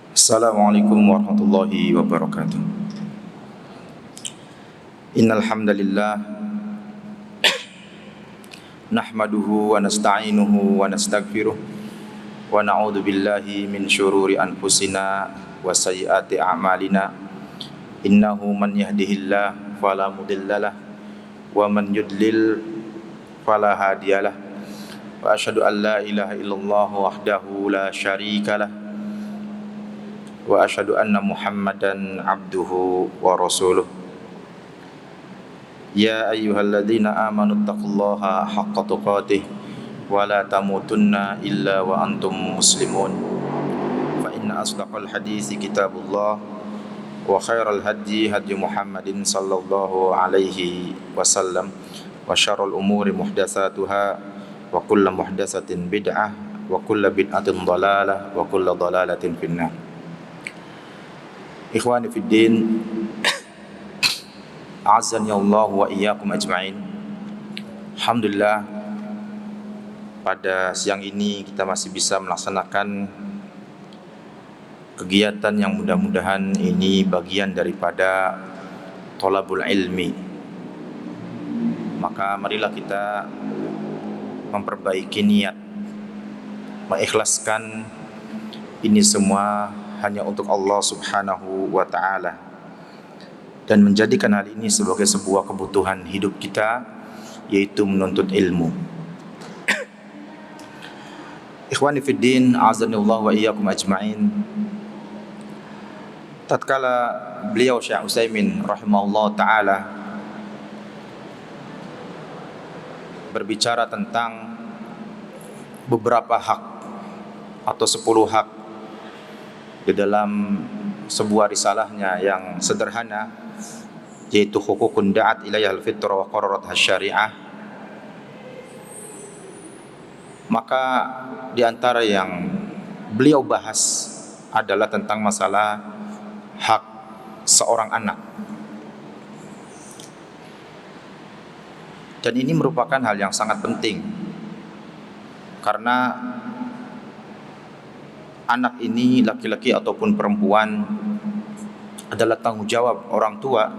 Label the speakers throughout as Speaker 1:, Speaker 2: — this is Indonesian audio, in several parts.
Speaker 1: Assalamualaikum warahmatullahi wabarakatuh. Innal hamdalillah nahmaduhu wa nasta'inuhu wa nastaghfiruh wa na'udzu billahi min syururi anfusina wa sayyiati a'malina. Innahu man yahdihillahu fala mudhillalah wa man yudlil fala hadiyalah. Wa asyhadu an la ilaha illallah wahdahu la syarikalah wa asyhadu anna Muhammadan abduhu wa rasuluh. Ya ayyuhalladzina amanu taqullaha haqqa tuqatih wa la tamutunna illa wa antum muslimun. Fa inna asdaqal haditsi kitabullah wa khairal hadyi hadyu Muhammadin sallallahu alaihi wasallam wa syarrul umuri muhdatsatuha wa kullu muhdatsatin bid'ah wa kullu bid'atin dhalalah wa kullu dhalalatin finnar. Ikhwani fid din, a'azzani Allah wa iyyakum ajma'in. Alhamdulillah, pada siang ini kita masih bisa melaksanakan kegiatan yang mudah-mudahan ini bagian daripada thalabul ilmi. Maka marilah kita memperbaiki niat, mengikhlaskan ini semua hanya untuk Allah Subhanahu wa ta'ala, dan menjadikan hal ini sebagai sebuah kebutuhan hidup kita, yaitu menuntut ilmu. Ikhwani fiddin, a'azanillahu wa iyyakum ajma'in. Tatkala beliau Syekh Utsaimin rahimahullah ta'ala berbicara tentang beberapa hak atau 10 hak di dalam sebuah risalahnya yang sederhana, yaitu hukukun da'at ilayhal fitra wa qararat syariah, maka di antara yang beliau bahas adalah tentang masalah hak seorang anak. Dan ini merupakan hal yang sangat penting, karena anak ini, laki-laki ataupun perempuan, adalah tanggung jawab orang tua,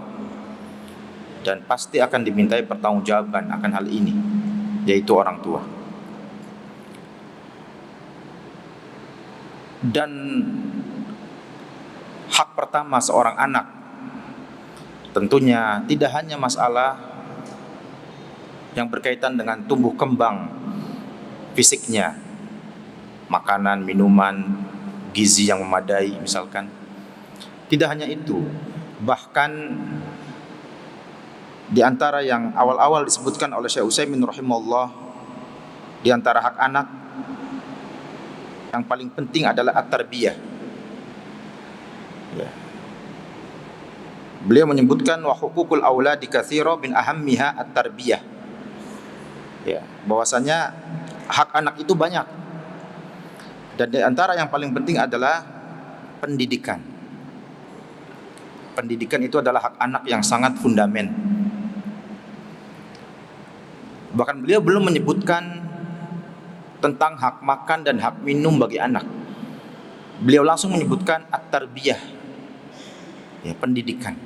Speaker 1: dan pasti akan dimintai pertanggungjawaban akan hal ini, yaitu orang tua. Dan hak pertama seorang anak tentunya tidak hanya masalah yang berkaitan dengan tumbuh kembang fisiknya, makanan, minuman, gizi yang memadai misalkan. Tidak hanya itu, bahkan di antara yang awal-awal disebutkan oleh Syekh Utsaimin rahimahullah, di antara hak anak yang paling penting adalah at-tarbiyah. Ya. Beliau menyebutkan wa hukukul auladi katsira min ahammiha at-tarbiyah. Ya, bahwasanya hak anak itu banyak. Dan di antara yang paling penting adalah pendidikan. Pendidikan itu adalah hak anak yang sangat fundamen. Bahkan beliau belum menyebutkan tentang hak makan dan hak minum bagi anak. Beliau langsung menyebutkan at-tarbiyah, ya, pendidikan.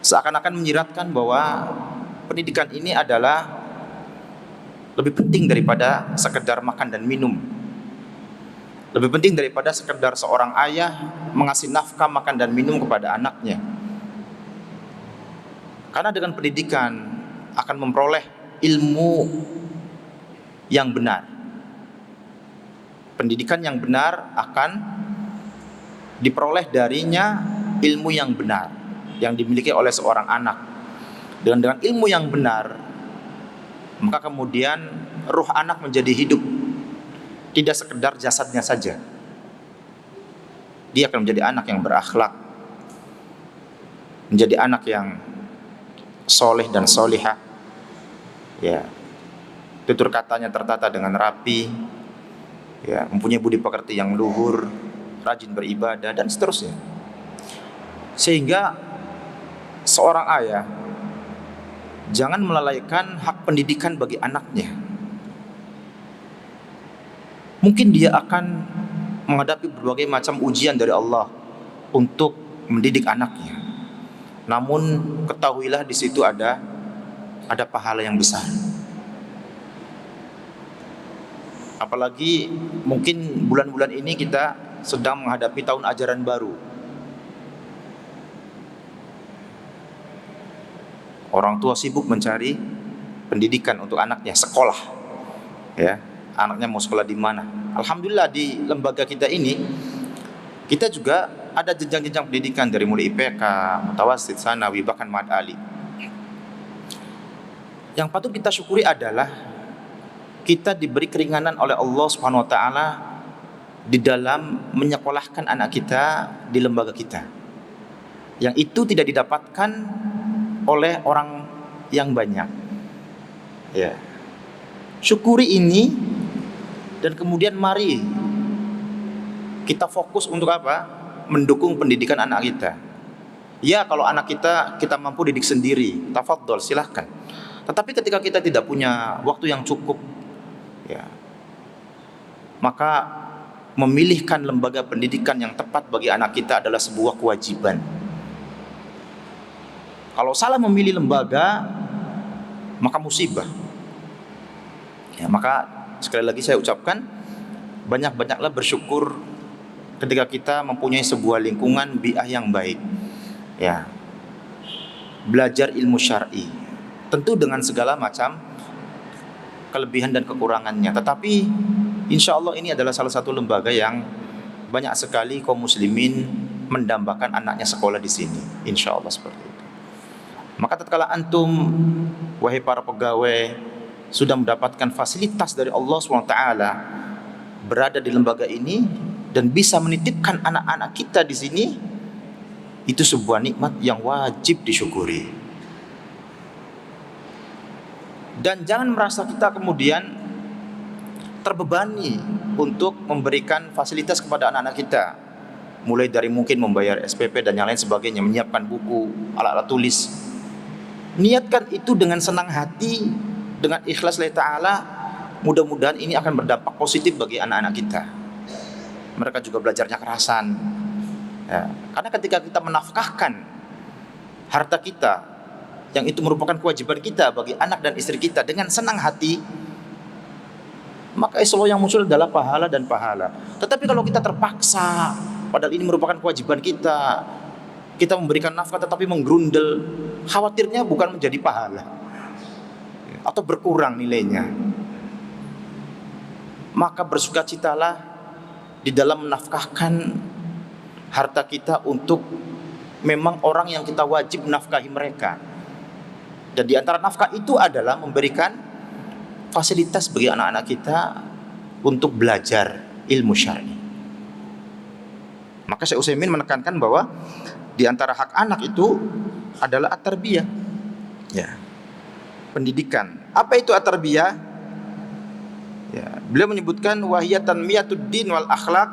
Speaker 1: Seakan-akan menyiratkan bahwa pendidikan ini adalah lebih penting daripada sekedar makan dan minum. Lebih penting daripada sekedar seorang ayah mengasih nafkah makan dan minum kepada anaknya. Karena dengan pendidikan akan memperoleh ilmu yang benar. Pendidikan yang benar akan diperoleh darinya ilmu yang benar yang dimiliki oleh seorang anak. Dengan ilmu yang benar, maka kemudian ruh anak menjadi hidup, tidak sekedar jasadnya saja. Dia akan menjadi anak yang berakhlak, menjadi anak yang soleh dan solihah, ya, tutur katanya tertata dengan rapi, ya, mempunyai budi pekerti yang luhur, rajin beribadah, dan seterusnya. Sehingga seorang ayah jangan melalaikan hak pendidikan bagi anaknya. Mungkin dia akan menghadapi berbagai macam ujian dari Allah untuk mendidik anaknya. Namun ketahuilah di situ ada pahala yang besar. Apalagi mungkin bulan-bulan ini kita sedang menghadapi tahun ajaran baru. Orang tua sibuk mencari pendidikan untuk anaknya, sekolah. Ya, anaknya mau sekolah di mana? Alhamdulillah di lembaga kita ini kita juga ada jenjang-jenjang pendidikan dari mulai IPK, mutawasid, sanawi, bahkan mad ali. Yang patut kita syukuri adalah kita diberi keringanan oleh Allah Subhanahu wa taala di dalam menyekolahkan anak kita di lembaga kita. Yang itu tidak didapatkan oleh orang yang banyak. Ya. Syukuri ini dan kemudian mari kita fokus untuk apa? Mendukung pendidikan anak kita. Ya, kalau anak kita mampu didik sendiri, tafadhol, silahkan. Tetapi ketika kita tidak punya waktu yang cukup, ya, maka memilihkan lembaga pendidikan yang tepat bagi anak kita adalah sebuah kewajiban. Kalau salah memilih lembaga, maka musibah. Ya, maka sekali lagi saya ucapkan, banyak-banyaklah bersyukur ketika kita mempunyai sebuah lingkungan bi'ah yang baik. Ya, belajar ilmu syar'i, tentu dengan segala macam kelebihan dan kekurangannya. Tetapi insya Allah ini adalah salah satu lembaga yang banyak sekali kaum muslimin mendambakan anaknya sekolah di sini. Insya Allah seperti itu. Maka tatkala antum, wahai para pegawai, sudah mendapatkan fasilitas dari Allah SWT, berada di lembaga ini dan bisa menitipkan anak-anak kita di sini, itu sebuah nikmat yang wajib disyukuri. Dan jangan merasa kita kemudian terbebani untuk memberikan fasilitas kepada anak-anak kita, mulai dari mungkin membayar SPP dan yang lain sebagainya, menyiapkan buku, alat-alat tulis. Niatkan itu dengan senang hati, dengan ikhlas lillahi ta'ala. Mudah-mudahan ini akan berdampak positif bagi anak-anak kita. Mereka juga belajarnya kerasan, ya. Karena ketika kita menafkahkan harta kita, yang itu merupakan kewajiban kita bagi anak dan istri kita, dengan senang hati, maka insya Allah yang muncul adalah pahala dan pahala. Tetapi kalau kita terpaksa, padahal ini merupakan kewajiban kita, kita memberikan nafkah tetapi menggerundel, khawatirnya bukan menjadi pahala atau berkurang nilainya. Maka bersukacitalah di dalam menafkahkan harta kita untuk memang orang yang kita wajib menafkahi mereka. Dan di antara nafkah itu adalah memberikan fasilitas bagi anak-anak kita untuk belajar ilmu syar'i. Maka Syekh Utsaimin menekankan bahwa di antara hak anak itu adalah at-tarbiyah, ya, pendidikan. Apa itu at-tarbiyah? Ya, beliau menyebutkan wahiyat tanmiyatud din wal akhlaq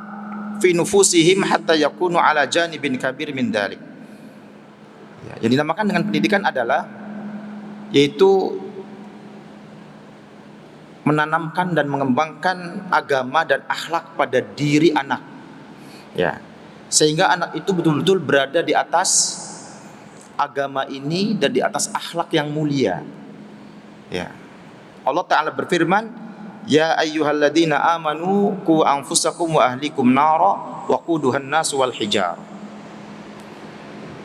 Speaker 1: fi nufusihim hatta yakunu ala janibin kabir min dalik. Ya, yang dinamakan dengan pendidikan adalah yaitu menanamkan dan mengembangkan agama dan akhlak pada diri anak, ya, sehingga anak itu betul-betul berada di atas agama ini dan di atas akhlak yang mulia. Ya, Allah Ta'ala berfirman, ya ayyuhalladzina amanu qu anfusakum wa ahlikum nara wa quduhan nas wal hijar.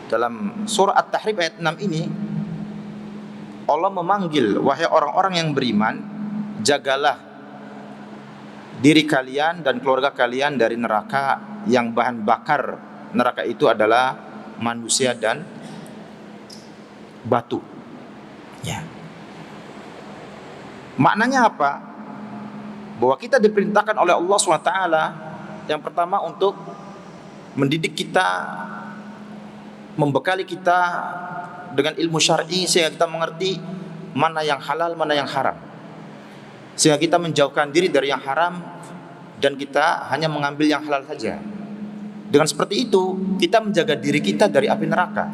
Speaker 1: Dalam surah At-Tahrim ayat 6 ini Allah memanggil, wahai orang-orang yang beriman, jagalah diri kalian dan keluarga kalian dari neraka yang bahan bakar neraka itu adalah manusia dan batu. Ya. Maknanya apa? Bahwa kita diperintahkan oleh Allah SWT yang pertama untuk mendidik kita, membekali kita dengan ilmu syar'i sehingga kita mengerti mana yang halal, mana yang haram, sehingga kita menjauhkan diri dari yang haram dan kita hanya mengambil yang halal saja. Dengan seperti itu kita menjaga diri kita dari api neraka.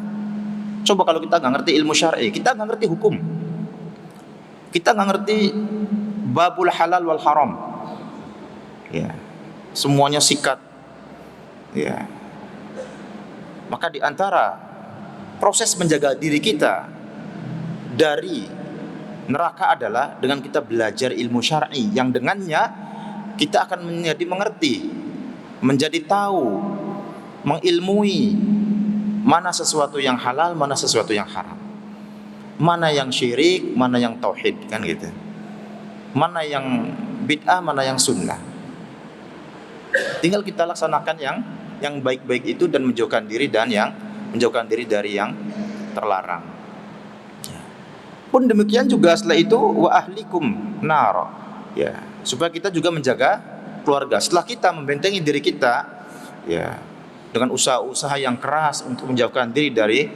Speaker 1: Coba kalau kita nggak ngerti ilmu syar'i, kita nggak ngerti hukum, kita nggak ngerti babul halal wal haram, ya, semuanya sikat. Ya. Maka di antara proses menjaga diri kita dari neraka adalah dengan kita belajar ilmu syar'i yang dengannya kita akan menjadi mengerti, menjadi tahu, mengilmui mana sesuatu yang halal, mana sesuatu yang haram, mana yang syirik, mana yang tauhid, kan gitu, mana yang bid'ah, mana yang sunnah. Tinggal kita laksanakan yang baik-baik itu dan menjauhkan diri dari yang terlarang. Pun demikian juga setelah itu wa ahlikum nar. Ya, supaya kita juga menjaga keluarga. Setelah kita membentengi diri kita, ya, dengan usaha-usaha yang keras untuk menjauhkan diri dari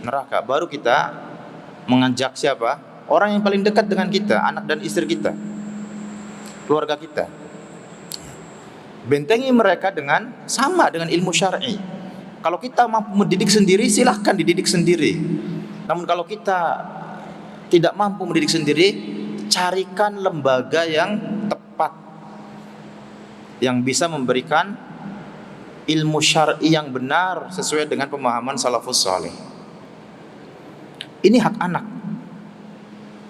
Speaker 1: neraka, baru kita mengajak siapa? Orang yang paling dekat dengan kita, anak dan istri kita, keluarga kita. Bentengi mereka dengan ilmu syar'i. Kalau kita mampu mendidik sendiri, silahkan dididik sendiri. Namun kalau kita tidak mampu mendidik sendiri, carikan lembaga yang tepat, yang bisa memberikan ilmu syar'i yang benar sesuai dengan pemahaman salafus saleh. Ini hak anak,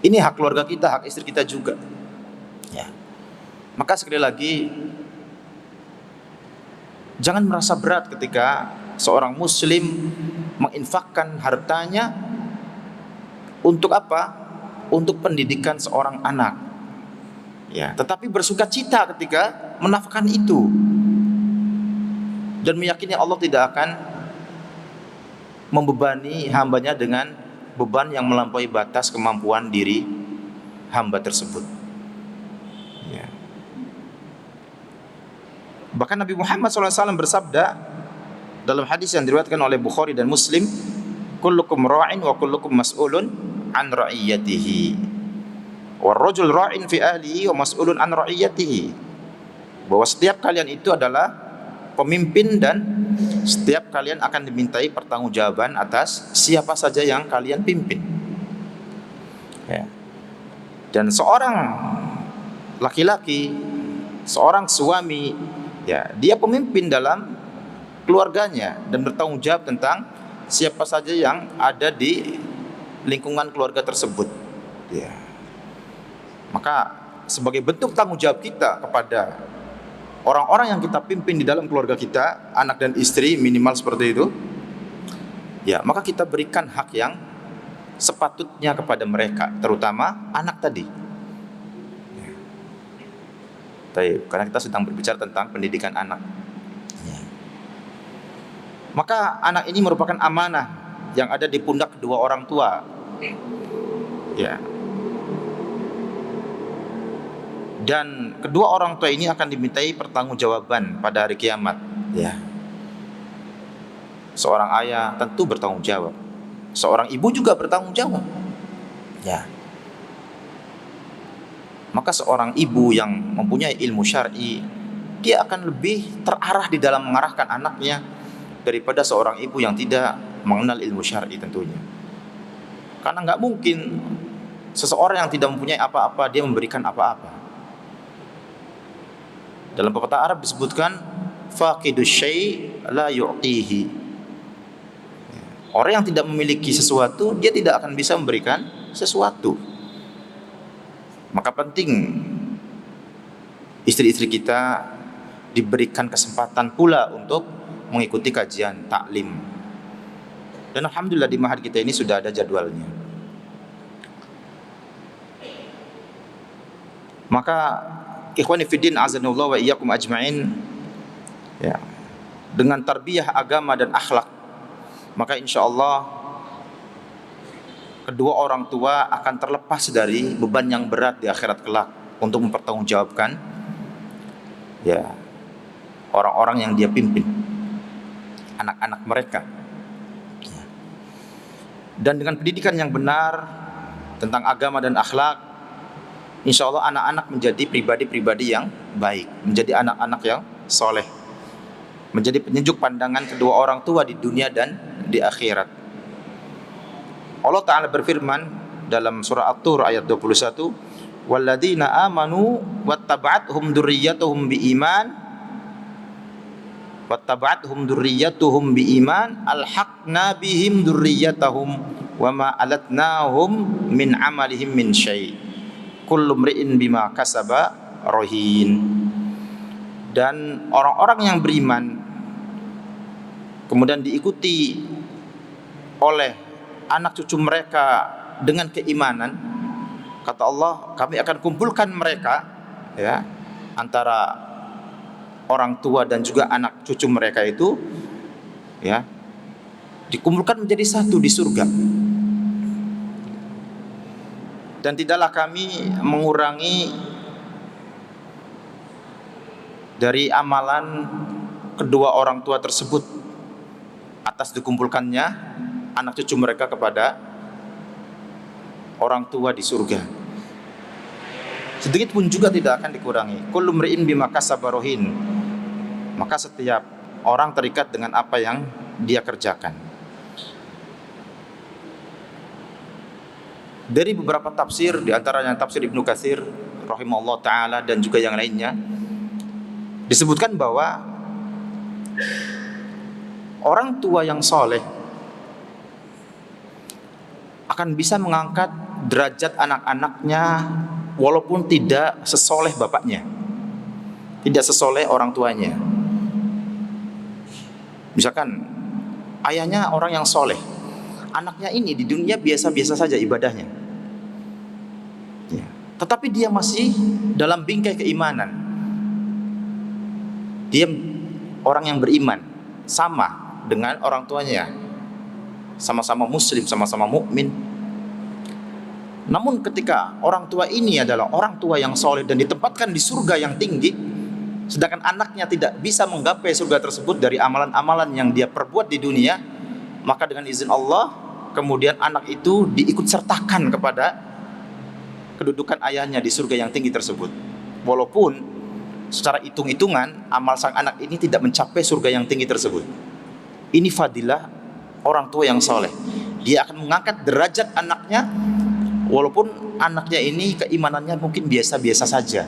Speaker 1: ini hak keluarga kita, hak istri kita juga. Ya. Maka sekali lagi, jangan merasa berat ketika seorang muslim menginfakkan hartanya untuk apa? Untuk pendidikan seorang anak. Ya, tetapi bersukacita ketika menafkahkan itu. Dan meyakini Allah tidak akan membebani hambanya dengan beban yang melampaui batas kemampuan diri hamba tersebut. Ya. Bahkan Nabi Muhammad SAW bersabda dalam hadis yang diriwayatkan oleh Bukhari dan Muslim, kullukum ra'in wa kullukum mas'ulun an ra'iyatihi wa rajul ra'in fi ahlihi wa mas'ulun an ra'iyatihi. Bahwa setiap kalian itu adalah pemimpin dan setiap kalian akan dimintai pertanggungjawaban atas siapa saja yang kalian pimpin. Ya. Dan seorang laki-laki, seorang suami, ya, dia pemimpin dalam keluarganya dan bertanggung jawab tentang siapa saja yang ada di lingkungan keluarga tersebut. Ya. Maka sebagai bentuk tanggung jawab kita kepada orang-orang yang kita pimpin di dalam keluarga kita, anak dan istri minimal seperti itu, ya, maka kita berikan hak yang sepatutnya kepada mereka, terutama anak tadi. Ya. Karena kita sedang berbicara tentang pendidikan anak. Ya. Maka anak ini merupakan amanah yang ada di pundak kedua orang tua. Ya. Dan kedua orang tua ini akan dimintai pertanggungjawaban pada hari kiamat. Ya. Seorang ayah tentu bertanggung jawab. Seorang ibu juga bertanggung jawab. Ya. Maka seorang ibu yang mempunyai ilmu syar'i, dia akan lebih terarah di dalam mengarahkan anaknya daripada seorang ibu yang tidak mengenal ilmu syar'i tentunya. Karena nggak mungkin seseorang yang tidak mempunyai apa-apa dia memberikan apa-apa. Dalam pepatah Arab disebutkan faqidus syai' la yu'tihi. Orang yang tidak memiliki sesuatu, dia tidak akan bisa memberikan sesuatu. Maka penting istri-istri kita diberikan kesempatan pula untuk mengikuti kajian taklim. Dan alhamdulillah di mahad kita ini sudah ada jadwalnya. Maka ikhwani fiddin azanullah wa iyyakum ajma'in, ya, dengan tarbiyah agama dan akhlak, maka insyaallah kedua orang tua akan terlepas dari beban yang berat di akhirat kelak untuk mempertanggungjawabkan, ya, orang-orang yang dia pimpin, anak-anak mereka. Dan dengan pendidikan yang benar tentang agama dan akhlak, insya Allah anak-anak menjadi pribadi-pribadi yang baik, menjadi anak-anak yang soleh, menjadi penyejuk pandangan kedua orang tua di dunia dan di akhirat. Allah Ta'ala berfirman dalam surah At-Tur ayat 21, walladzina amanu wattaba'athum dzurriyyatuhum biiman wattaba'athum dzurriyyatuhum biiman alhaqna bihim dzurriyyatahum wama alatnahum min amalihim min syai' kullu mri'in bima kasaba rahin. Dan orang-orang yang beriman kemudian diikuti oleh anak cucu mereka dengan keimanan, kata Allah, kami akan kumpulkan mereka, ya, antara orang tua dan juga anak cucu mereka itu, ya, dikumpulkan menjadi satu di surga. Dan tidaklah kami mengurangi dari amalan kedua orang tua tersebut atas dikumpulkannya anak cucu mereka kepada orang tua di surga. Sedikit pun juga tidak akan dikurangi. Kullu mri'in bima kasaba rahin. Maka setiap orang terikat dengan apa yang dia kerjakan. Dari beberapa tafsir, di antaranya tafsir Ibnu Katsir rahimahullah taala dan juga yang lainnya, disebutkan bahwa orang tua yang soleh akan bisa mengangkat derajat anak-anaknya walaupun tidak sesoleh bapaknya, tidak sesoleh orang tuanya. Misalkan ayahnya orang yang soleh, anaknya ini di dunia biasa-biasa saja ibadahnya, ya, tetapi dia masih dalam bingkai keimanan. Dia orang yang beriman, sama dengan orang tuanya, sama-sama muslim, sama-sama mukmin. Namun ketika orang tua ini adalah orang tua yang soleh dan ditempatkan di surga yang tinggi, sedangkan anaknya tidak bisa menggapai surga tersebut dari amalan-amalan yang dia perbuat di dunia, maka dengan izin Allah kemudian anak itu diikut sertakan kepada kedudukan ayahnya di surga yang tinggi tersebut, walaupun secara hitung-hitungan amal sang anak ini tidak mencapai surga yang tinggi tersebut. Ini fadilah orang tua yang soleh. Dia akan mengangkat derajat anaknya walaupun anaknya ini keimanannya mungkin biasa-biasa saja.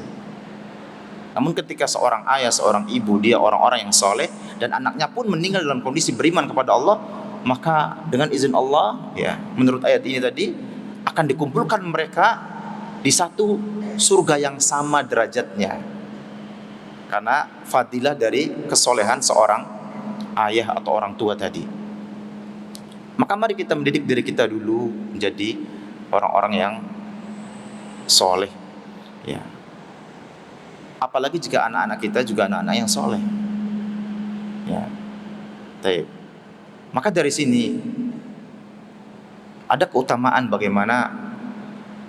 Speaker 1: Namun ketika seorang ayah, seorang ibu, dia orang-orang yang soleh dan anaknya pun meninggal dalam kondisi beriman kepada Allah, maka dengan izin Allah, ya, menurut ayat ini tadi, akan dikumpulkan mereka di satu surga yang sama derajatnya, karena fadilah dari kesolehan seorang ayah atau orang tua tadi. Maka mari kita mendidik diri kita dulu menjadi orang-orang yang soleh, ya. Apalagi jika anak-anak kita juga anak-anak yang soleh, ya. Baik. Maka dari sini ada keutamaan bagaimana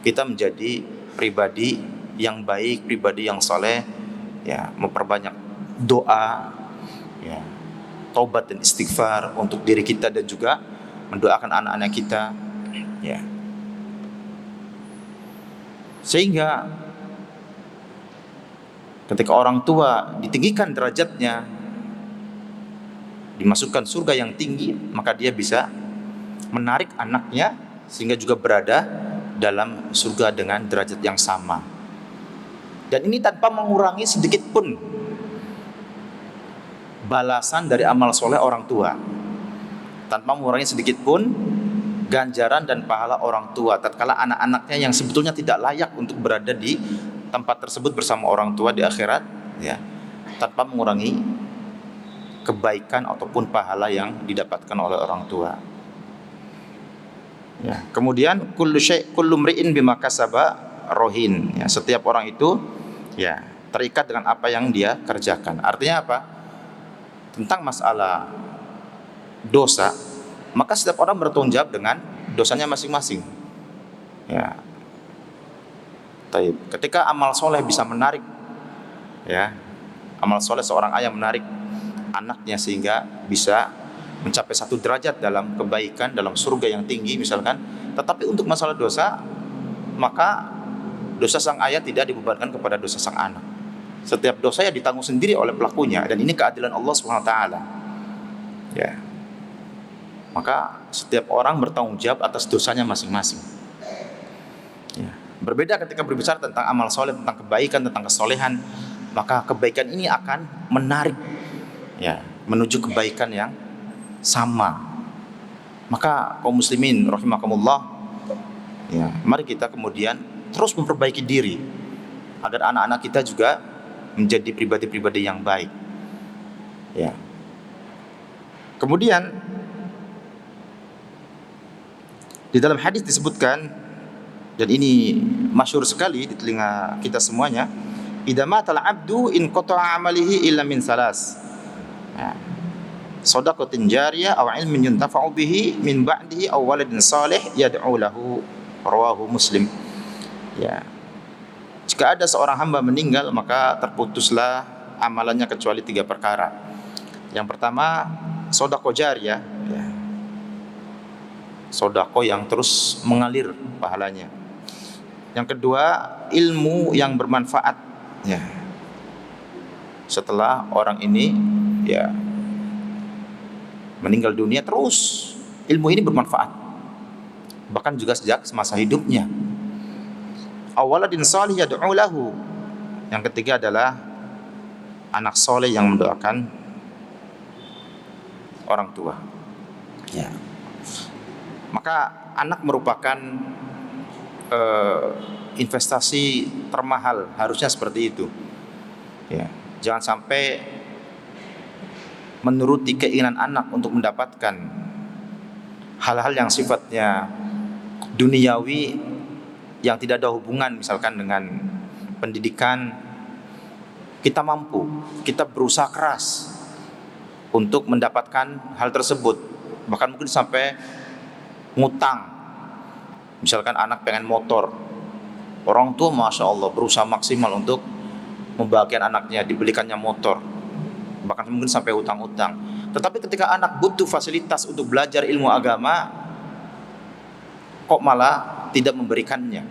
Speaker 1: kita menjadi pribadi yang baik, pribadi yang soleh, ya, memperbanyak doa, ya, taubat dan istighfar untuk diri kita dan juga mendoakan anak-anak kita, ya. Sehingga ketika orang tua ditinggikan derajatnya, dimasukkan surga yang tinggi, maka dia bisa menarik anaknya sehingga juga berada dalam surga dengan derajat yang sama. Dan ini tanpa mengurangi sedikit pun balasan dari amal soleh orang tua, tanpa mengurangi sedikit pun ganjaran dan pahala orang tua tatkala anak-anaknya yang sebetulnya tidak layak untuk berada di tempat tersebut bersama orang tua di akhirat, ya, tanpa mengurangi kebaikan ataupun pahala yang didapatkan oleh orang tua, ya. Kemudian kullu mri'in bima kasaba rahin, ya, setiap orang itu, ya, terikat dengan apa yang dia kerjakan. Artinya apa? Tentang masalah dosa, maka setiap orang bertanggung jawab dengan dosanya masing-masing, ya. Ketika amal soleh bisa menarik, ya, amal soleh seorang ayah menarik anaknya sehingga bisa mencapai satu derajat dalam kebaikan, dalam surga yang tinggi misalkan. Tetapi untuk masalah dosa, maka dosa sang ayah tidak dibebankan kepada dosa sang anak. Setiap dosa ya ditanggung sendiri oleh pelakunya, dan ini keadilan Allah SWT, ya. Maka setiap orang bertanggung jawab atas dosanya masing-masing, ya. Berbeda ketika berbicara tentang amal soleh, tentang kebaikan, tentang kesolehan, maka kebaikan ini akan menarik, ya, menuju kebaikan yang sama. Maka kaum muslimin rahimakumullah, ya, mari kita kemudian terus memperbaiki diri agar anak-anak kita juga menjadi pribadi-pribadi yang baik. Ya. Kemudian di dalam hadis disebutkan, dan ini masyhur sekali di telinga kita semuanya, idza matal abdu in qata'a amalihi illa min salas. Ya. Shadaqatin jariyah aw ilmin yuntafa'u bihi min ba'dihi aw waladin salih yad'u lahu, rawahu Muslim. Ya. Jika ada seorang hamba meninggal, maka terputuslah amalannya kecuali 3 perkara. Yang pertama, shadaqah jariyah, ya. Sedekah yang terus mengalir pahalanya. Yang kedua, ilmu yang bermanfaat, ya. Setelah orang ini, ya, meninggal dunia, terus ilmu ini bermanfaat, bahkan juga sejak semasa hidupnya. Awaladin salih yad'u lahu. Yang ketiga adalah anak soleh yang mendoakan orang tua, ya. Maka anak merupakan investasi termahal, harusnya seperti itu. Ya, jangan sampai menuruti keinginan anak untuk mendapatkan hal-hal yang sifatnya duniawi yang tidak ada hubungan misalkan dengan pendidikan. Kita mampu, kita berusaha keras untuk mendapatkan hal tersebut, bahkan mungkin sampai ngutang. Misalkan anak pengen motor, orang tua masya Allah berusaha maksimal untuk membahagiakan anaknya, dibelikannya motor, bahkan mungkin sampai utang-utang. Tetapi ketika anak butuh fasilitas untuk belajar ilmu agama, kok malah tidak memberikannya.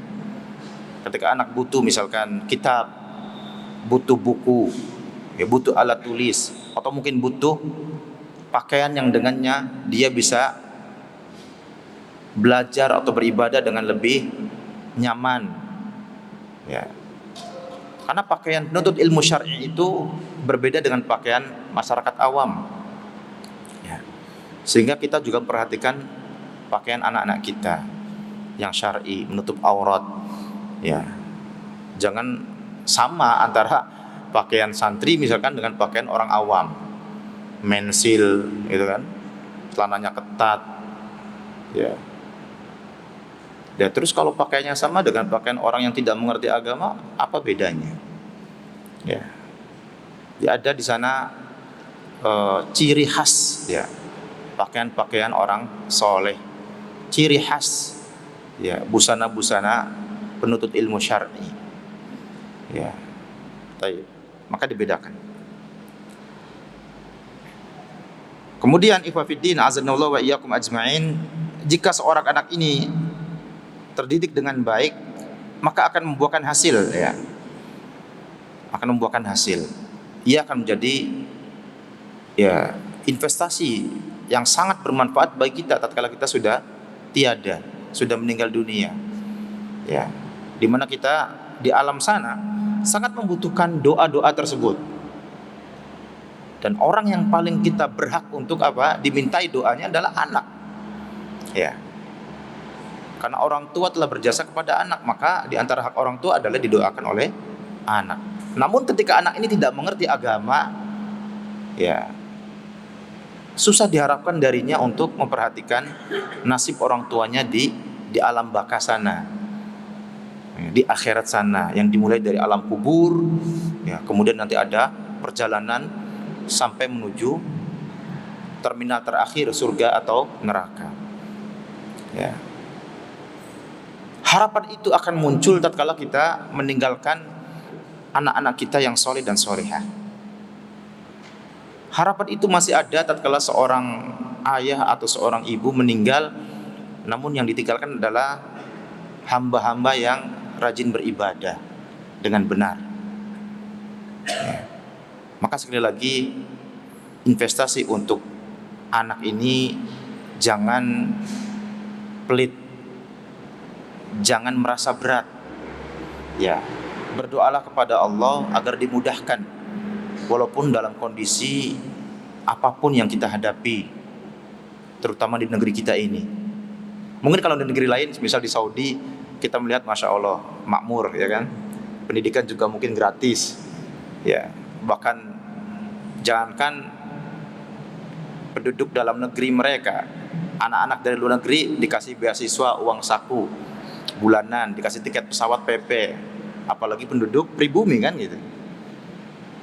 Speaker 1: Ketika anak butuh misalkan kitab, butuh buku, ya, butuh alat tulis, atau mungkin butuh pakaian yang dengannya dia bisa belajar atau beribadah dengan lebih nyaman, ya. Karena pakaian penuntut ilmu syar'i itu berbeda dengan pakaian masyarakat awam, ya. Sehingga kita juga perhatikan pakaian anak-anak kita yang syar'i, menutup aurat, ya. Jangan sama antara pakaian santri misalkan dengan pakaian orang awam, mensil, gitu kan, celananya ketat, ya. Ya, terus kalau pakaiannya sama dengan pakaian orang yang tidak mengerti agama, apa bedanya? Ya, ya, ada di sana ciri khas, ya, pakaian-pakaian orang soleh, ciri khas, ya, busana-busana penuntut ilmu syar'i, ya. Baik, maka dibedakan. Kemudian ikhwatiddin azanallahu wa iyyakum ajma'in, jika seorang anak ini terdidik dengan baik, maka akan membuahkan hasil, ya. Akan membuahkan hasil. Ia akan menjadi, ya, investasi yang sangat bermanfaat bagi kita tatkala kita sudah tiada, sudah meninggal dunia, ya. Di mana kita di alam sana sangat membutuhkan doa-doa tersebut. Dan orang yang paling kita berhak untuk apa? Dimintai doanya adalah anak, ya. Karena orang tua telah berjasa kepada anak, maka di antara hak orang tua adalah didoakan oleh anak. Namun ketika anak ini tidak mengerti agama, ya, susah diharapkan darinya untuk memperhatikan nasib orang tuanya di alam baka sana, di akhirat sana, yang dimulai dari alam kubur, ya, kemudian nanti ada perjalanan sampai menuju terminal terakhir surga atau neraka, ya. Harapan itu akan muncul tatkala kita meninggalkan anak-anak kita yang soleh dan solehah. Harapan itu masih ada tatkala seorang ayah atau seorang ibu meninggal, namun yang ditinggalkan adalah hamba-hamba yang rajin beribadah dengan benar, ya. Maka sekali lagi, investasi untuk anak ini jangan pelit, jangan merasa berat, ya. Berdoalah kepada Allah agar dimudahkan, walaupun dalam kondisi apapun yang kita hadapi, terutama di negeri kita ini. Mungkin kalau di negeri lain, misal di Saudi, kita melihat Masya Allah, makmur, ya kan? Pendidikan juga mungkin gratis, ya. Bahkan jangankan penduduk dalam negeri mereka, anak-anak dari luar negeri dikasih beasiswa, uang saku bulanan, dikasih tiket pesawat PP, apalagi penduduk pribumi kan gitu.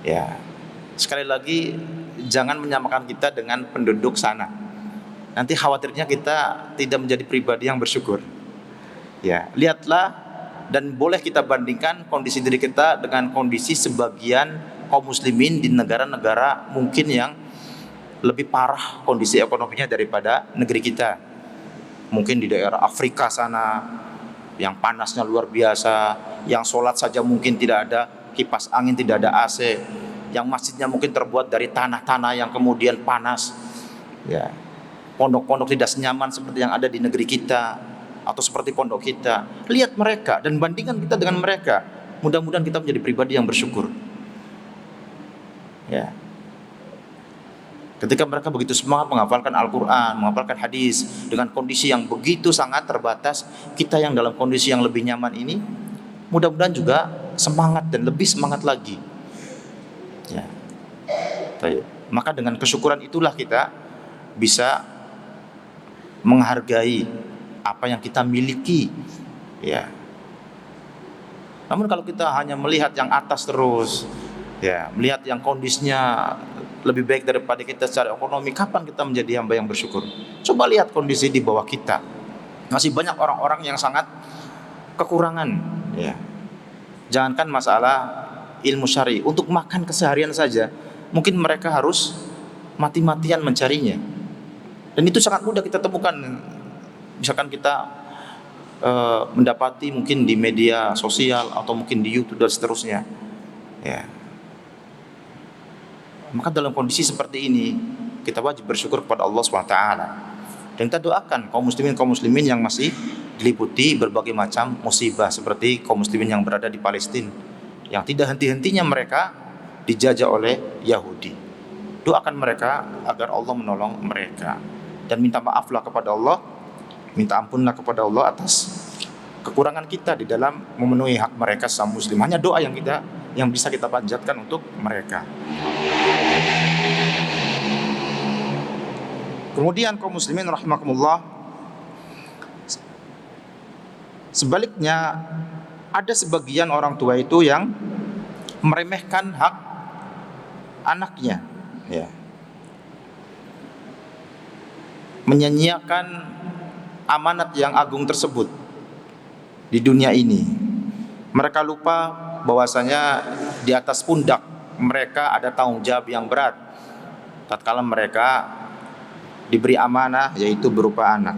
Speaker 1: Ya, sekali lagi jangan menyamakan kita dengan penduduk sana. Nanti khawatirnya kita tidak menjadi pribadi yang bersyukur. Ya, lihatlah dan boleh kita bandingkan kondisi diri kita dengan kondisi sebagian kaum muslimin di negara-negara mungkin yang lebih parah kondisi ekonominya daripada negeri kita. Mungkin di daerah Afrika sana yang panasnya luar biasa, yang sholat saja mungkin tidak ada kipas angin, tidak ada AC, yang masjidnya mungkin terbuat dari tanah-tanah yang kemudian panas. Ya, pondok-pondok tidak senyaman seperti yang ada di negeri kita atau seperti pondok kita. Lihat mereka dan bandingkan kita dengan mereka. Mudah-mudahan kita menjadi pribadi yang bersyukur. Ya. Ketika mereka begitu semangat menghafalkan Al-Quran, menghafalkan hadis dengan kondisi yang begitu sangat terbatas, kita yang dalam kondisi yang lebih nyaman ini, mudah-mudahan juga semangat dan lebih semangat lagi. Ya. Maka dengan kesyukuran itulah kita bisa menghargai apa yang kita miliki. Ya. Namun kalau kita hanya melihat yang atas terus, ya, melihat yang kondisinya lebih baik daripada kita secara ekonomi, kapan kita menjadi hamba yang bersyukur? Coba lihat kondisi di bawah kita. Masih banyak orang-orang yang sangat kekurangan, ya. Jangankan masalah ilmu syar'i, untuk makan keseharian saja mungkin mereka harus mati-matian mencarinya. Dan itu sangat mudah kita temukan. Misalkan kita mendapati mungkin di media sosial atau mungkin di YouTube dan seterusnya. Ya. Maka dalam kondisi seperti ini kita wajib bersyukur kepada Allah SWT. Dan kita doakan kaum muslimin yang masih diliputi berbagai macam musibah, seperti kaum muslimin yang berada di Palestina, yang tidak henti-hentinya mereka dijajah oleh Yahudi. Doakan mereka agar Allah menolong mereka, dan minta maaflah kepada Allah, minta ampunlah kepada Allah atas kekurangan kita di dalam memenuhi hak mereka sesama muslim. Hanya doa yang bisa kita panjatkan untuk mereka. Kemudian kaum muslimin rahimakumullah, sebaliknya ada sebagian orang tua itu yang meremehkan hak anaknya, ya. Menyanyiakan amanat yang agung tersebut di dunia ini. Mereka lupa bahwasanya di atas pundak mereka ada tanggung jawab yang berat tatkala mereka diberi amanah, yaitu berupa anak.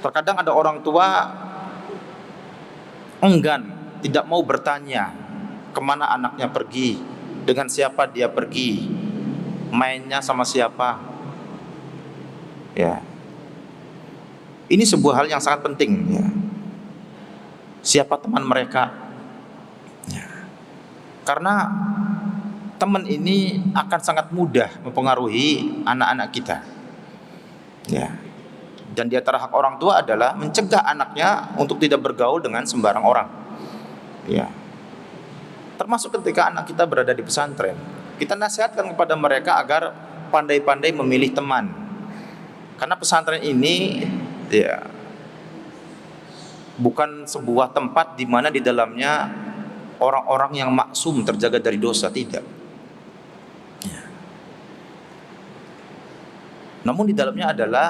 Speaker 1: Terkadang ada orang tua enggan, tidak mau bertanya kemana anaknya pergi, dengan siapa dia pergi, mainnya sama siapa. Ya, ini sebuah hal yang sangat penting. Ya. Siapa teman mereka? Ya. Karena teman ini akan sangat mudah mempengaruhi anak-anak kita. Ya. Dan di antara hak orang tua adalah mencegah anaknya untuk tidak bergaul dengan sembarang orang. Ya. Termasuk ketika anak kita berada di pesantren, kita nasihatkan kepada mereka agar pandai-pandai memilih teman. Karena pesantren ini, ya, bukan sebuah tempat di mana di dalamnya orang-orang yang maksum terjaga dari dosa, tidak. Ya. Namun di dalamnya adalah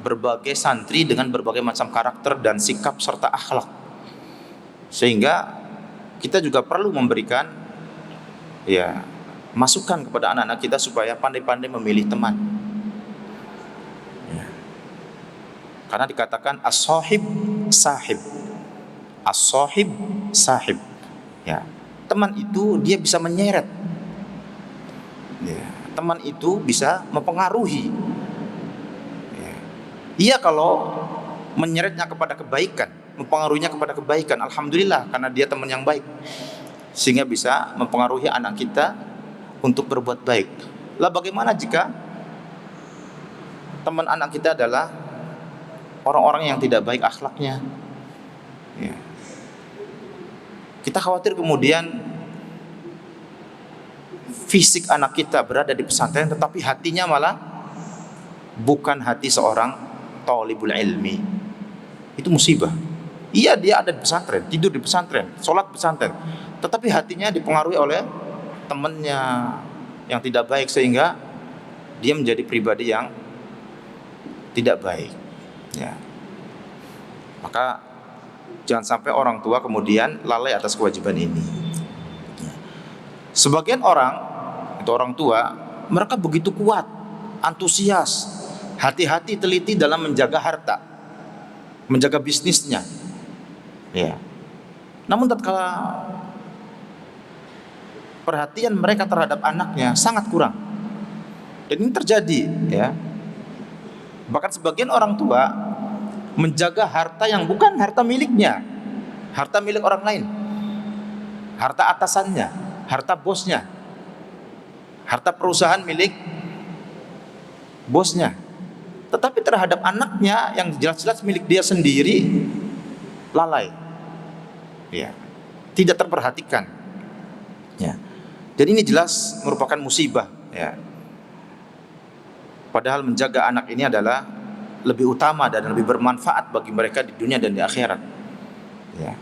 Speaker 1: berbagai santri dengan berbagai macam karakter dan sikap serta akhlak. Sehingga kita juga perlu memberikan, ya, masukan kepada anak-anak kita supaya pandai-pandai memilih teman. Ya. Karena dikatakan as-sahib sahib. As-sahib sahib. Ya. Teman itu dia bisa menyeret. Ya. Teman itu bisa mempengaruhi. Ya. Ia kalau menyeretnya kepada kebaikan, mempengaruhinya kepada kebaikan, alhamdulillah, karena dia teman yang baik, sehingga bisa mempengaruhi anak kita untuk berbuat baik. Lah bagaimana jika teman anak kita adalah orang-orang yang tidak baik akhlaknya? Ya. Kita khawatir kemudian fisik anak kita berada di pesantren tetapi hatinya malah bukan hati seorang thalibul ilmi. Itu musibah. Iya, dia ada di pesantren, tidur di pesantren, sholat di pesantren, tetapi hatinya dipengaruhi oleh temannya yang tidak baik sehingga dia menjadi pribadi yang tidak baik. Ya. Maka jangan sampai orang tua kemudian lalai atas kewajiban ini. Sebagian orang, itu orang tua, mereka begitu kuat, antusias, hati-hati, teliti dalam menjaga harta, menjaga bisnisnya. Ya. Namun tatkala perhatian mereka terhadap anaknya sangat kurang. Dan ini terjadi, ya. Bahkan sebagian orang tua menjaga harta yang bukan harta miliknya, harta milik orang lain, harta atasannya, harta bosnya, harta perusahaan milik bosnya. Tetapi terhadap anaknya yang jelas-jelas milik dia sendiri lalai, ya, tidak terperhatikan, ya. Jadi ini jelas merupakan musibah, ya. Padahal menjaga anak ini adalah lebih utama dan lebih bermanfaat bagi mereka di dunia dan di akhirat, ya.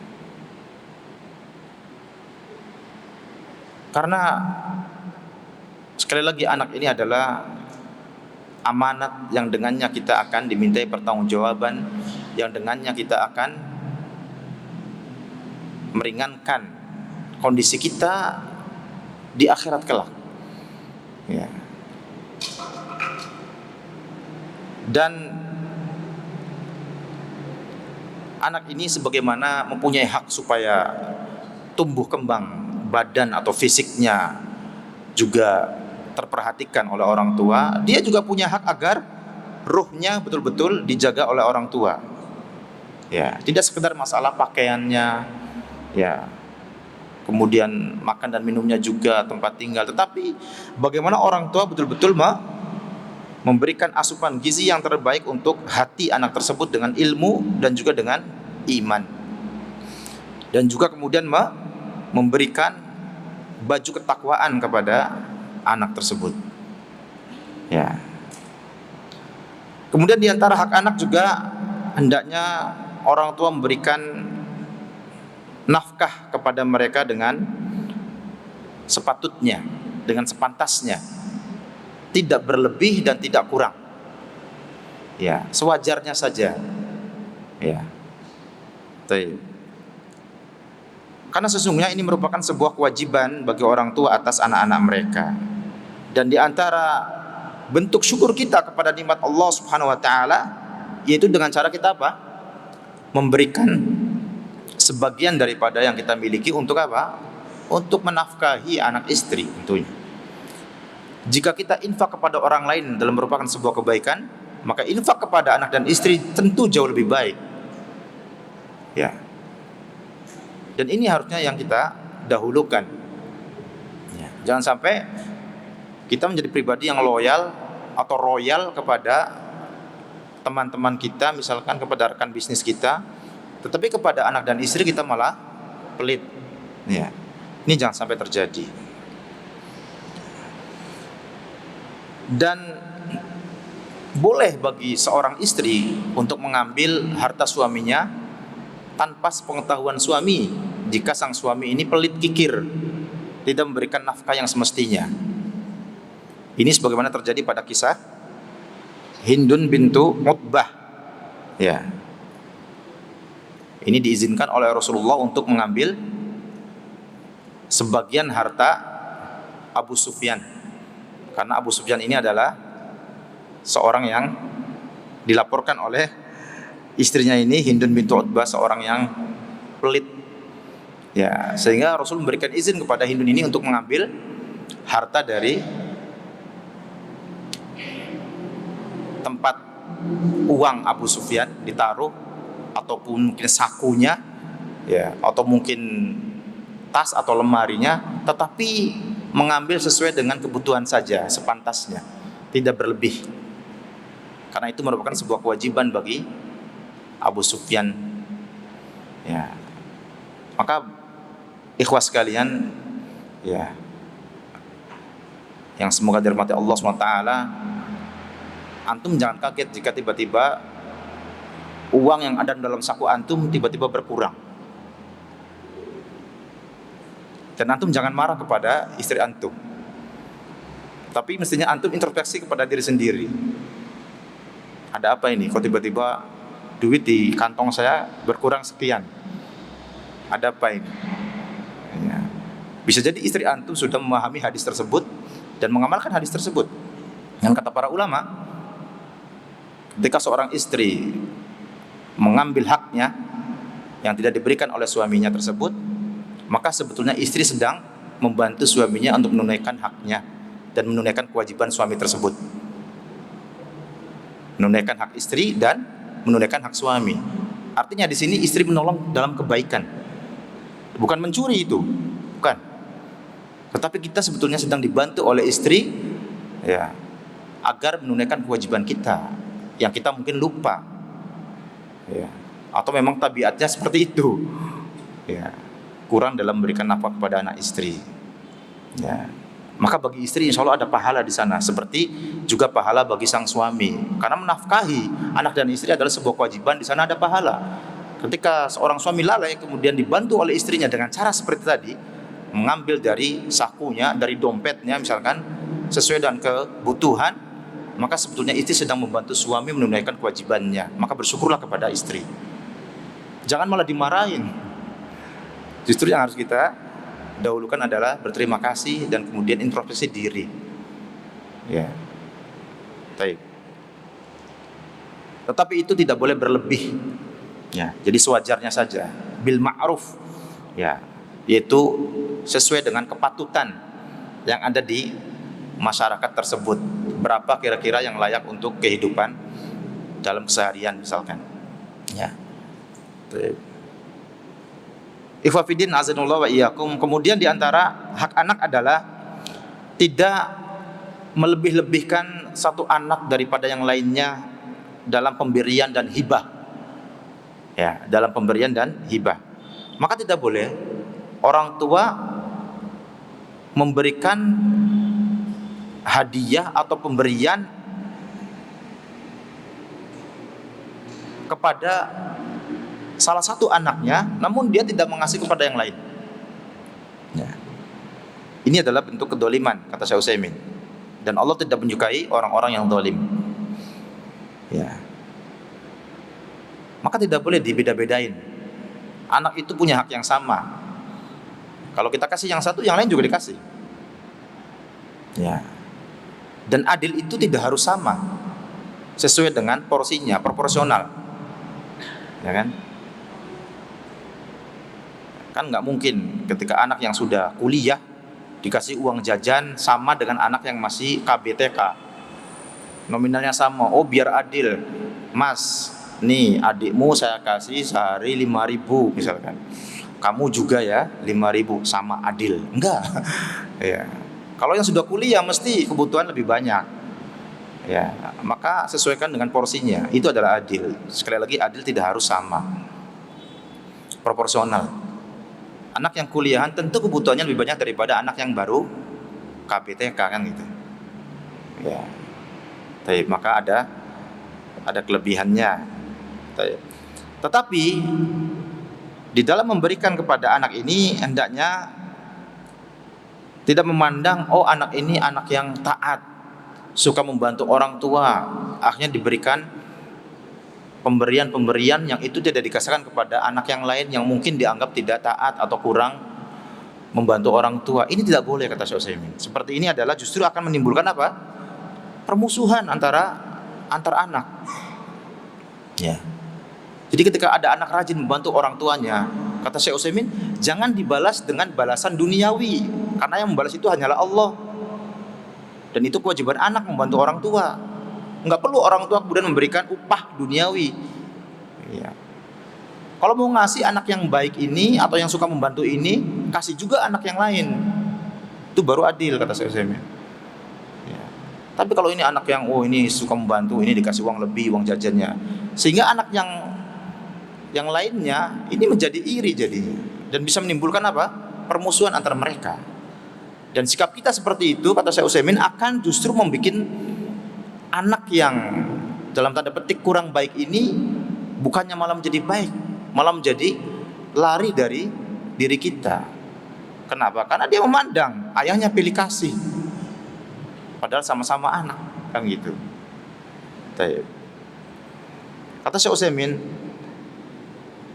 Speaker 1: Karena sekali lagi anak ini adalah amanat yang dengannya kita akan dimintai pertanggungjawaban, yang dengannya kita akan meringankan kondisi kita di akhirat kelak, ya. Dan anak ini sebagaimana mempunyai hak supaya tumbuh kembang badan atau fisiknya juga terperhatikan oleh orang tua, dia juga punya hak agar ruhnya betul-betul dijaga oleh orang tua. Ya, tidak sekedar masalah pakaiannya, ya, kemudian makan dan minumnya juga, tempat tinggal, tetapi bagaimana orang tua betul-betul memberikan asupan gizi yang terbaik untuk hati anak tersebut dengan ilmu dan juga dengan iman, dan juga kemudian memberikan baju ketakwaan kepada anak tersebut, ya. Kemudian diantara hak anak juga hendaknya orang tua memberikan nafkah kepada mereka dengan sepatutnya, dengan sepantasnya, tidak berlebih dan tidak kurang, ya, sewajarnya saja, ya. Karena sesungguhnya ini merupakan sebuah kewajiban bagi orang tua atas anak-anak mereka. Dan di antara bentuk syukur kita kepada nikmat Allah Subhanahu wa taala yaitu dengan cara kita apa? Memberikan sebagian daripada yang kita miliki untuk apa? Untuk menafkahi anak istri tentunya. Jika kita infak kepada orang lain dalam merupakan sebuah kebaikan, maka infak kepada anak dan istri tentu jauh lebih baik, ya. Dan ini harusnya yang kita dahulukan, ya. Jangan sampai kita menjadi pribadi yang loyal atau royal kepada teman-teman kita, misalkan kepada rekan bisnis kita, tetapi kepada anak dan istri kita malah pelit, ya. Ini jangan sampai terjadi. Dan boleh bagi seorang istri untuk mengambil harta suaminya tanpa sepengetahuan suami jika sang suami ini pelit kikir, tidak memberikan nafkah yang semestinya. Ini sebagaimana terjadi pada kisah Hindun bintu Utbah, ya. Ini diizinkan oleh Rasulullah untuk mengambil sebagian harta Abu Sufyan, karena Abu Sufyan ini adalah seorang yang dilaporkan oleh istrinya ini, Hindun bintu Utbah, seorang yang pelit, ya, sehingga Rasul memberikan izin kepada Hindun ini untuk mengambil harta dari tempat uang Abu Sufyan ditaruh, ataupun mungkin sakunya, ya, atau mungkin tas atau lemarinya, tetapi mengambil sesuai dengan kebutuhan saja, sepantasnya, tidak berlebih. Karena itu merupakan sebuah kewajiban bagi Abu Sufyan. Ya. Maka ikhwas sekalian, ya, yang semoga dirahmati Allah SWT, antum jangan kaget jika tiba-tiba uang yang ada dalam saku antum tiba-tiba berkurang. Dan antum jangan marah kepada istri antum. Tapi mestinya antum introspeksi kepada diri sendiri. Ada apa ini? Kok tiba-tiba duit di kantong saya berkurang sekian? Ada apa ini? Ya. Bisa jadi istri antum sudah memahami hadis tersebut dan mengamalkan hadis tersebut. Yang kata para ulama, ketika seorang istri mengambil haknya yang tidak diberikan oleh suaminya tersebut, maka sebetulnya istri sedang membantu suaminya untuk menunaikan haknya dan menunaikan kewajiban suami tersebut. Menunaikan hak istri dan menunaikan hak suami. Artinya di sini istri menolong dalam kebaikan. Bukan mencuri itu, bukan. Tetapi kita sebetulnya sedang dibantu oleh istri, ya, agar menunaikan kewajiban kita yang kita mungkin lupa. Ya, atau memang tabiatnya seperti itu, ya, kurang dalam memberikan nafkah kepada anak istri, ya. Maka bagi istri insya Allah ada pahala di sana, seperti juga pahala bagi sang suami, karena menafkahi anak dan istri adalah sebuah kewajiban. Di sana ada pahala. Ketika seorang suami lalai kemudian dibantu oleh istrinya dengan cara seperti tadi, mengambil dari sakunya, dari dompetnya misalkan, sesuai dengan kebutuhan, maka sebetulnya istri sedang membantu suami menunaikan kewajibannya. Maka bersyukurlah kepada istri. Jangan malah dimarahin. Justru yang harus kita dahulukan adalah berterima kasih dan kemudian introspeksi diri. Ya. Baik. Tetapi itu tidak boleh berlebih. Ya, jadi sewajarnya saja. Bil ma'ruf. Ya, yaitu sesuai dengan kepatutan yang ada di masyarakat tersebut. Berapa kira-kira yang layak untuk kehidupan dalam keseharian misalkan. Ya. Ikhwafidin azanullah wa iyyakum. Kemudian diantara hak anak adalah tidak melebih-lebihkan satu anak daripada yang lainnya dalam pemberian dan hibah. Ya, dalam pemberian dan hibah. Maka tidak boleh orang tua memberikan hadiah atau pemberian kepada salah satu anaknya, namun dia tidak mengasih kepada yang lain. Ya. Ini adalah bentuk kedoliman, kata Syekh Utsaimin. Dan Allah tidak menyukai orang-orang yang dolim. Ya. Maka tidak boleh dibeda-bedain. Anak itu punya hak yang sama. Kalau kita kasih yang satu, yang lain juga dikasih. Ya. Dan adil itu tidak harus sama, sesuai dengan porsinya, proporsional. Ya kan? Kan nggak mungkin ketika anak yang sudah kuliah dikasih uang jajan sama dengan anak yang masih KBTK, nominalnya sama. Oh biar adil, Mas, nih adikmu saya kasih sehari 5.000 misalkan, kamu juga ya 5.000, sama adil? Enggak. Ya. Kalau yang sudah kuliah mesti kebutuhan lebih banyak. Ya, maka sesuaikan dengan porsinya. Itu adalah adil. Sekali lagi, adil tidak harus sama, proporsional. Anak yang kuliahan tentu kebutuhannya lebih banyak daripada anak yang baru KBTK kan gitu. Ya. Maka ada kelebihannya. Tetapi di dalam memberikan kepada anak ini hendaknya tidak memandang, oh anak ini anak yang taat, suka membantu orang tua, akhirnya diberikan pemberian-pemberian yang itu tidak dikasihkan kepada anak yang lain yang mungkin dianggap tidak taat atau kurang membantu orang tua. Ini tidak boleh, kata Syekh Utsaimin. Seperti ini adalah justru akan menimbulkan apa? Permusuhan antar anak. Ya. Jadi ketika ada anak rajin membantu orang tuanya, kata Syekh Utsaimin, jangan dibalas dengan balasan duniawi, karena yang membalas itu hanyalah Allah. Dan itu kewajiban anak membantu orang tua. Enggak perlu orang tua kemudian memberikan upah duniawi. Ya. Kalau mau ngasih anak yang baik ini atau yang suka membantu ini, kasih juga anak yang lain. Itu baru adil kata Syekh Utsaimin. Ya. Tapi kalau ini anak yang ini suka membantu, ini dikasih uang lebih, uang jajannya, sehingga anak yang lainnya ini menjadi iri jadinya, dan bisa menimbulkan apa? Permusuhan antara mereka. Dan sikap kita seperti itu kata Syekh Utsaimin akan justru membuat anak yang dalam tanda petik kurang baik ini bukannya malah menjadi baik, malah menjadi lari dari diri kita. Kenapa? Karena dia memandang ayahnya pilih kasih, padahal sama-sama anak, kan gitu. Kata Syekh Utsaimin,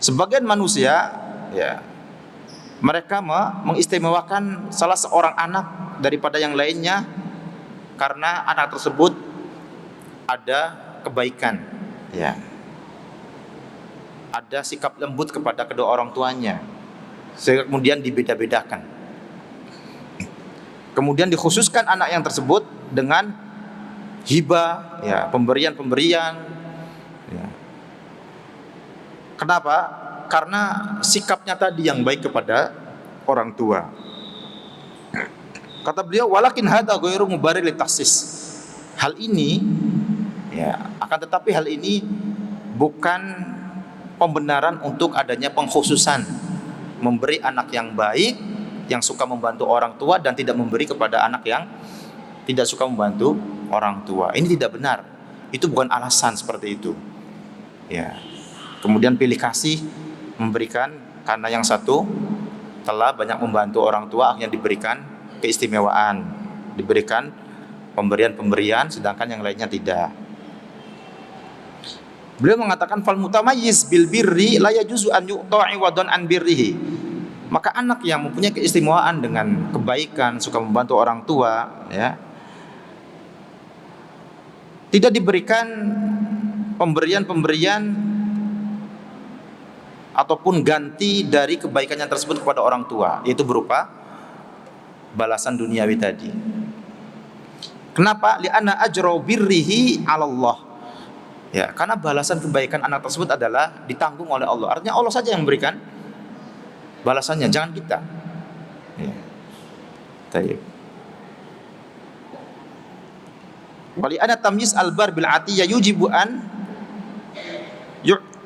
Speaker 1: sebagian manusia ya mereka mengistimewakan salah seorang anak daripada yang lainnya karena anak tersebut ada kebaikan, ya, ada sikap lembut kepada kedua orang tuanya, sehingga kemudian dibeda-bedakan. Kemudian dikhususkan anak yang tersebut dengan hibah, ya, pemberian-pemberian. Ya. Kenapa? Karena sikapnya tadi yang baik kepada orang tua. Kata beliau, walakin hadza ghairu mubarir li takhsis. Hal ini ya, akan tetapi hal ini bukan pembenaran untuk adanya pengkhususan memberi anak yang baik, yang suka membantu orang tua, dan tidak memberi kepada anak yang tidak suka membantu orang tua. Ini tidak benar. Itu bukan alasan seperti itu. Ya. Kemudian pilih kasih memberikan karena yang satu telah banyak membantu orang tua, akhirnya diberikan keistimewaan, diberikan pemberian-pemberian, sedangkan yang lainnya tidak. Beliau mengatakan fal mutamayyiz bil birri la yajuzu an yu'ta'i wadan an birrihi. Maka anak yang mempunyai keistimewaan dengan kebaikan, suka membantu orang tua, ya, tidak diberikan pemberian-pemberian ataupun ganti dari kebaikannya tersebut kepada orang tua, yaitu berupa balasan duniawi tadi. Kenapa? Li'anna ajra birrihi 'ala Allah. Ya, karena balasan kebaikan anak tersebut adalah ditanggung oleh Allah. Artinya Allah saja yang memberikan balasannya, jangan kita. Ya. Baik. Wa li'anna tamyiz al-bar bil 'atiyya yujibu an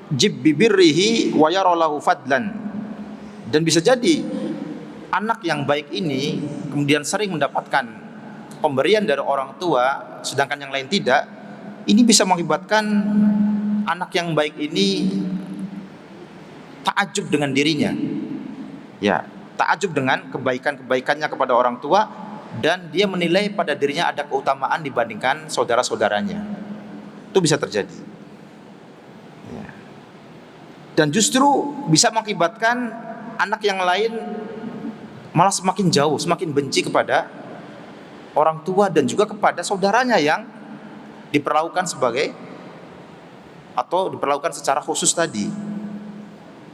Speaker 1: jib bibirrihi wa yaralahu fadlan. Dan bisa jadi anak yang baik ini kemudian sering mendapatkan pemberian dari orang tua sedangkan yang lain tidak. Ini bisa mengakibatkan anak yang baik ini takjub dengan dirinya, ya, takjub dengan kebaikan-kebaikannya kepada orang tua, dan dia menilai pada dirinya ada keutamaan dibandingkan saudara-saudaranya. Itu bisa terjadi. Dan justru bisa mengakibatkan anak yang lain malah semakin jauh, semakin benci kepada orang tua dan juga kepada saudaranya yang diperlakukan sebagai atau diperlakukan secara khusus tadi.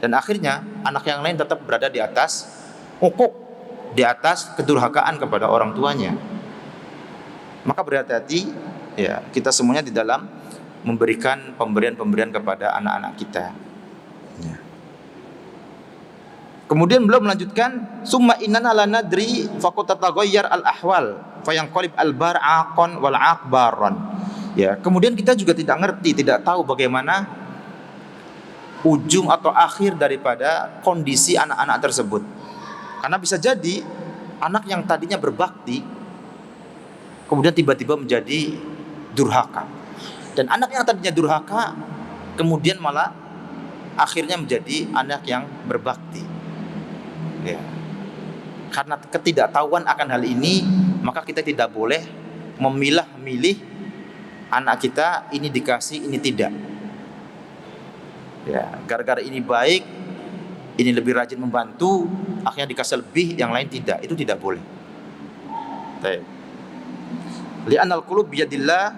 Speaker 1: Dan akhirnya anak yang lain tetap berada di atas hukuk, di atas kedurhakaan kepada orang tuanya. Maka berhati-hati ya, kita semuanya di dalam memberikan pemberian-pemberian kepada anak-anak kita. Ya. Kemudian beliau melanjutkan, summa innana la nadri faqad tataghayyar al-ahwal fayanqalib al-bar'aqan wal aqbaran. Ya, kemudian kita juga tidak ngerti, tidak tahu bagaimana ujung atau akhir daripada kondisi anak-anak tersebut. Karena bisa jadi anak yang tadinya berbakti kemudian tiba-tiba menjadi durhaka. Dan anak yang tadinya durhaka kemudian malah akhirnya menjadi anak yang berbakti. Ya. Karena ketidaktahuan akan hal ini, maka kita tidak boleh memilah-milih anak kita, ini dikasih, ini tidak. Ya, gara-gara ini baik, ini lebih rajin membantu, akhirnya dikasih lebih, yang lain tidak. Itu tidak boleh. Baik. Li'anal qulub biyadillah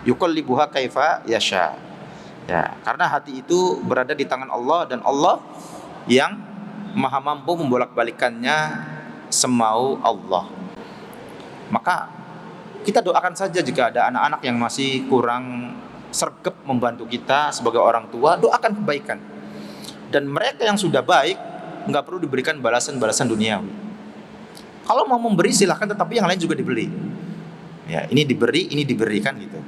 Speaker 1: yuqallibuha kaifa yasha. Ya, karena hati itu berada di tangan Allah, dan Allah yang maha mampu membolak-balikannya semau Allah. Maka kita doakan saja jika ada anak-anak yang masih kurang sregep membantu kita sebagai orang tua, doakan kebaikan. Dan mereka yang sudah baik nggak perlu diberikan balasan-balasan duniawi. Kalau mau memberi silahkan, tetapi yang lain juga dibeli. Ya, ini diberi, ini diberikan gitu.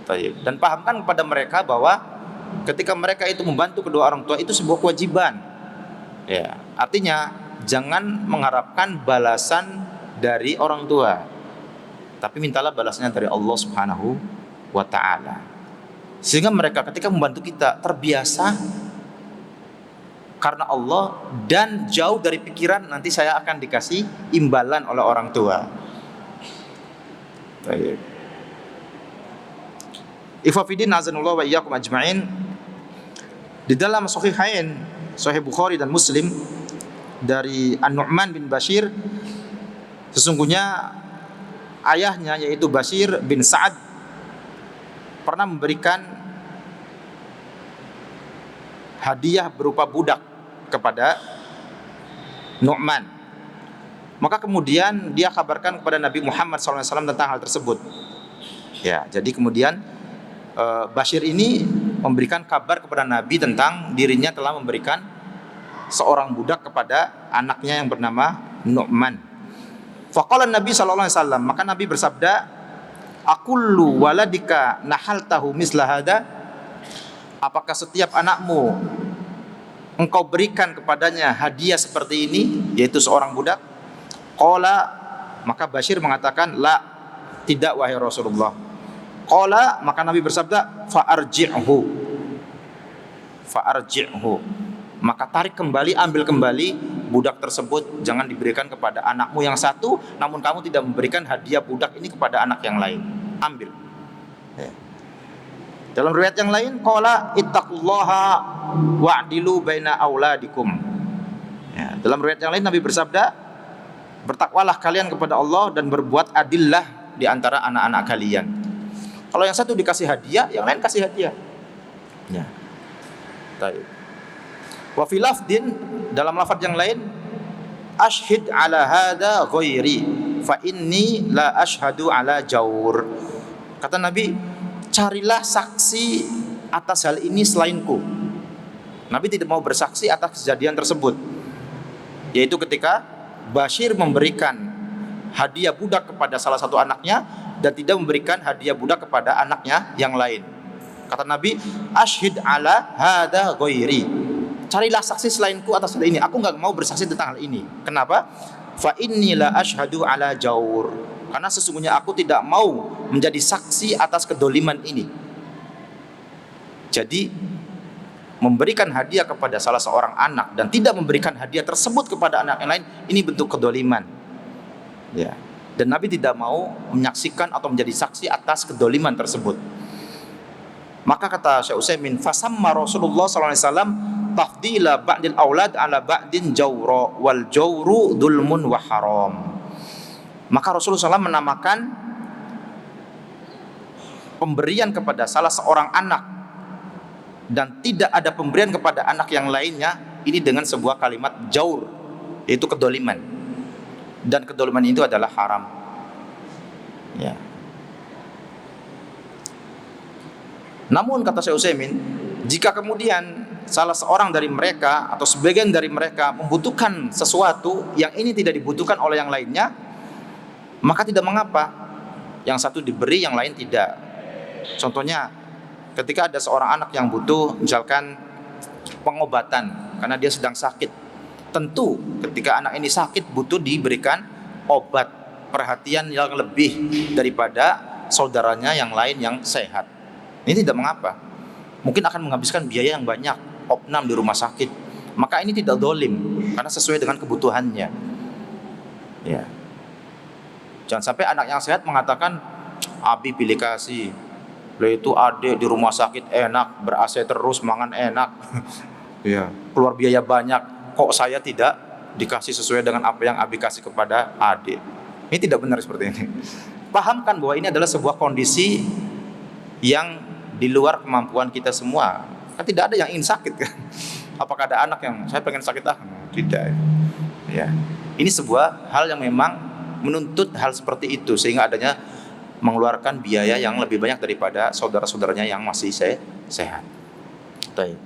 Speaker 1: Baik. Dan pahamkan kepada mereka bahwa ketika mereka itu membantu kedua orang tua itu sebuah kewajiban. Ya, artinya jangan mengharapkan balasan dari orang tua, tapi mintalah balasannya dari Allah Subhanahu wa taala. Sehingga mereka ketika membantu kita terbiasa karena Allah dan jauh dari pikiran nanti saya akan dikasih imbalan oleh orang tua. Baik. Ifafidin azanullah wa iyyakum ajma'in. Di dalam Sahihain, Sahih Bukhari dan Muslim dari An-Nu'man bin Bashir, sesungguhnya ayahnya yaitu Bashir bin Sa'ad pernah memberikan hadiah berupa budak kepada Nu'man. Maka kemudian dia kabarkan kepada Nabi Muhammad SAW tentang hal tersebut. Ya, jadi kemudian Bashir ini memberikan kabar kepada Nabi tentang dirinya telah memberikan seorang budak kepada anaknya yang bernama Nu'man. Faqala Nabi SAW, maka Nabi bersabda, "Akullu waladika nahaltahu misla hada?" Apakah setiap anakmu engkau berikan kepadanya hadiah seperti ini, yaitu seorang budak? Qala, maka Bashir mengatakan, "La, tidak wahai Rasulullah." Qala, maka Nabi bersabda, "Fa'arji'hu." Fa'arji'hu. Maka tarik kembali, ambil kembali budak tersebut, jangan diberikan kepada anakmu yang satu, namun kamu tidak memberikan hadiah budak ini kepada anak yang lain. Ambil. Ya. Dalam riwayat yang lain, qala ittaqullaha wa'dilu baina auladikum. Ya, dalam riwayat yang lain Nabi bersabda, bertakwalah kalian kepada Allah dan berbuat adillah di antara anak-anak kalian. Kalau yang satu dikasih hadiah, yang lain kasih hadiah. Ya. Baik. Wa fi lafdin, dalam lafaz yang lain, ashhid ala hada ghairi fa inni la ashhadu ala jawr. Kata Nabi, carilah saksi atas hal ini selainku. Nabi tidak mau bersaksi atas kejadian tersebut, yaitu ketika Bashir memberikan hadiah budak kepada salah satu anaknya dan tidak memberikan hadiah budak kepada anaknya yang lain. Kata Nabi, ashhid ala hada ghairi, carilah saksi selainku atas hal ini. Aku enggak mau bersaksi tentang hal ini. Kenapa? Fa inni la ashhadu ala jawr, karena sesungguhnya aku tidak mau menjadi saksi atas kedoliman ini. Jadi memberikan hadiah kepada salah seorang anak dan tidak memberikan hadiah tersebut kepada anak yang lain, ini bentuk kedoliman. Ya. Dan Nabi tidak mau menyaksikan atau menjadi saksi atas kedoliman tersebut. Maka kata Syekh Utsaimin, fasamma Rasulullah SAW tafdila ba'dil aulad ala ba'din jawra wal jawru dzulmun wa haram. Maka Rasulullah SAW menamakan pemberian kepada salah seorang anak dan tidak ada pemberian kepada anak yang lainnya ini dengan sebuah kalimat jaur, yaitu kedoliman. Dan kedoliman itu adalah haram. Ya. Namun kata Syekh Utsaimin, jika kemudian salah seorang dari mereka atau sebagian dari mereka membutuhkan sesuatu yang ini tidak dibutuhkan oleh yang lainnya, maka tidak mengapa yang satu diberi, yang lain tidak. Contohnya ketika ada seorang anak yang butuh misalkan pengobatan karena dia sedang sakit, tentu ketika anak ini sakit butuh diberikan obat, perhatian yang lebih daripada saudaranya yang lain yang sehat. Ini tidak mengapa. Mungkin akan menghabiskan biaya yang banyak, opnam di rumah sakit. Maka ini tidak dolim karena sesuai dengan kebutuhannya. Ya. Jangan sampai anak yang sehat mengatakan, "Abi pilih kasih, lo itu adik di rumah sakit enak, ber-AC terus, mangan enak." Ya, keluar biaya banyak. Kok saya tidak dikasih sesuai dengan apa yang Abi kasih kepada adik? Ini tidak benar seperti ini. Pahamkan bahwa ini adalah sebuah kondisi yang di luar kemampuan kita semua. Kan tidak ada yang ingin sakit kan? Apakah ada anak yang saya pengen sakit? Tidak. Ya. Ini sebuah hal yang memang menuntut hal seperti itu, sehingga adanya mengeluarkan biaya yang lebih banyak daripada saudara-saudaranya yang masih sehat. Baik.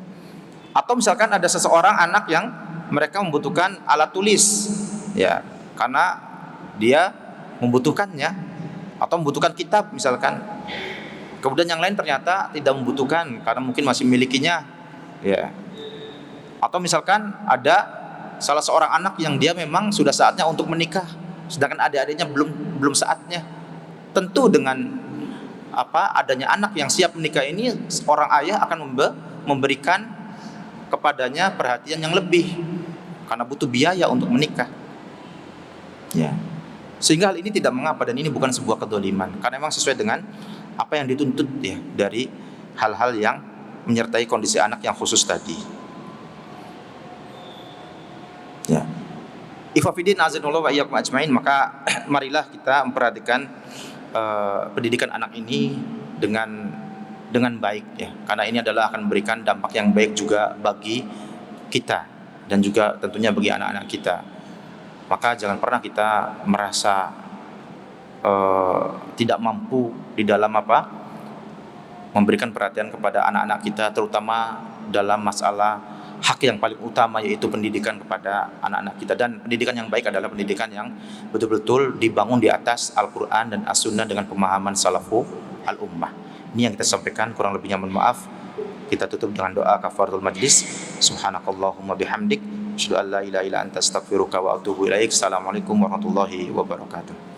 Speaker 1: Atau misalkan ada seseorang anak yang mereka membutuhkan alat tulis, ya, karena dia membutuhkannya atau membutuhkan kitab misalkan. Kemudian yang lain ternyata tidak membutuhkan karena mungkin masih memilikinya, ya. Atau misalkan ada salah seorang anak yang dia memang sudah saatnya untuk menikah, sedangkan adik-adiknya belum saatnya. Tentu dengan adanya anak yang siap menikah ini, seorang ayah akan memberikan kepadanya perhatian yang lebih karena butuh biaya untuk menikah, ya. Sehingga hal ini tidak mengapa dan ini bukan sebuah kedoliman karena memang sesuai dengan apa yang dituntut, ya, dari hal-hal yang menyertai kondisi anak yang khusus tadi, ya. Ikhwafidin azanullah wa iyyakum ajmain. Maka marilah kita memperhatikan pendidikan anak ini dengan baik, ya, karena ini adalah akan memberikan dampak yang baik juga bagi kita dan juga tentunya bagi anak-anak kita. Maka jangan pernah kita merasa tidak mampu di dalam memberikan perhatian kepada anak-anak kita, terutama dalam masalah hak yang paling utama, yaitu pendidikan kepada anak-anak kita. Dan pendidikan yang baik adalah pendidikan yang betul-betul dibangun di atas Al-Quran dan As-Sunnah dengan pemahaman salafu al-ummah. Ini yang kita sampaikan, kurang lebihnya mohon maaf. Kita tutup dengan doa kafaratul majlis. Subhanakallahumma bihamdik, asyhadu an la ilaha illa anta astaghfiruka wa atubu ilaik. Assalamualaikum warahmatullahi wabarakatuh.